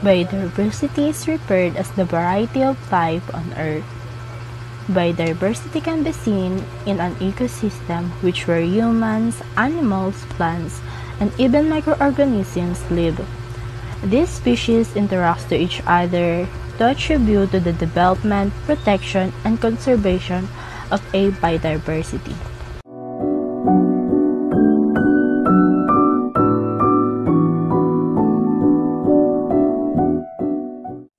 Biodiversity is referred as the variety of life on Earth. Biodiversity can be seen in an ecosystem where humans, animals, plants, and even microorganisms live. These species interact to each other to attribute to the development, protection, and conservation of a biodiversity.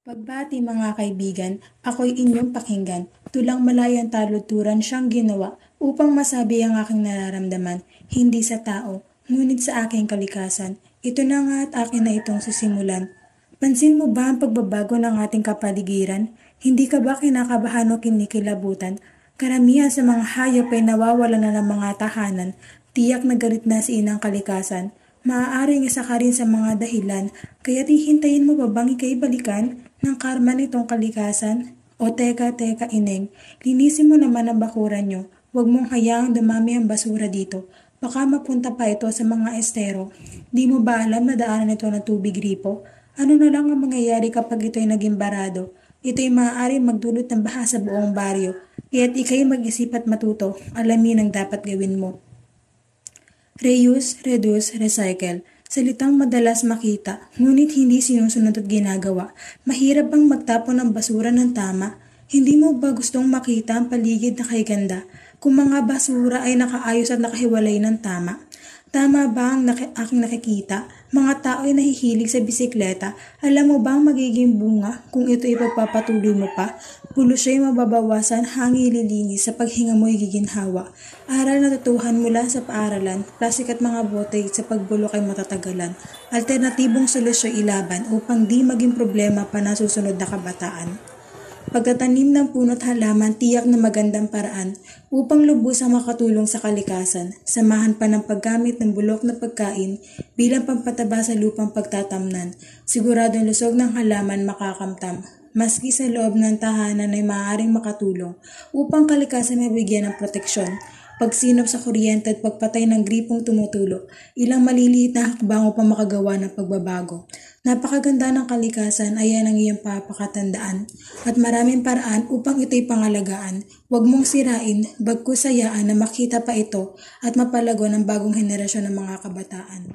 Pagbati mga kaibigan, ako'y inyong pakinggan. Tulang malayang taluturan siyang ginawa upang masabi ang aking nararamdaman, hindi sa tao, ngunit sa aking kalikasan. Ito na nga at akin na itong sisimulan. Pansin mo ba ang pagbabago ng ating kapaligiran? Hindi ka ba kinakabahan o kinikilabutan? Karamihan sa mga hayop ay nawawala na ng mga tahanan, tiyak na galit na si inang kalikasan. Maaaring isa ka rin sa mga dahilan, kaya hihintayin mo ba bang ika'y balikan ng karma nitong kalikasan? O teka ineng, linisin mo naman ang bakuran nyo. Huwag mong hayaang dumami ang basura dito. Baka mapunta pa ito sa mga estero. Di mo ba alam na daanan ito ng tubig ripo? Ano na lang ang mangyayari kapag ito'y naging barado? Ito'y maaaring magdulot ng baha sa buong baryo. Kaya't ika'y mag-isip at matuto. Alamin ang dapat gawin mo. Reuse, reduce, recycle. Salitang madalas makita, ngunit hindi sinusunod at ginagawa. Mahirap bang magtapon ng basura ng tama? Hindi mo ba gustong makita ang paligid na kay ganda kung mga basura ay nakaayos at nakahiwalay ng tama? Tama ba ang aking nakikita? Mga tao ay nahihilig sa bisikleta. Alam mo ba ang magiging bunga kung ito ipagpapatuloy mo pa? Polusyon ay mababawasan, hangin lilinis, sa paghinga mo ay giginhawa. Aral na tutuhan mula sa paaralan, plastik at mga bote sa pagbulok ay matatagalan. Alternatibong solusyon ilaban upang di maging problema pa na susunod na kabataan. Pagtatanim ng puno't halaman, tiyak na magandang paraan upang lubusang makatulong sa kalikasan. Samahan pa ng paggamit ng bulok na pagkain bilang pampataba sa lupang pagtatamnan. Siguradong lusog ng halaman makakamtam. Maski sa loob ng tahanan ay maaaring makatulong upang kalikasan ay bigyan ng proteksyon. Pagsinop sa kuryente at pagpatay ng gripong tumutulo, ilang maliliit na hakbang upang makagawa ng pagbabago. Napakaganda ng kalikasan, ayan ang iyong papakatandaan at maraming paraan upang ito'y pangalagaan. Huwag mong sirain, bagkus hayaan na makita pa ito at mapalago ng bagong henerasyon ng mga kabataan.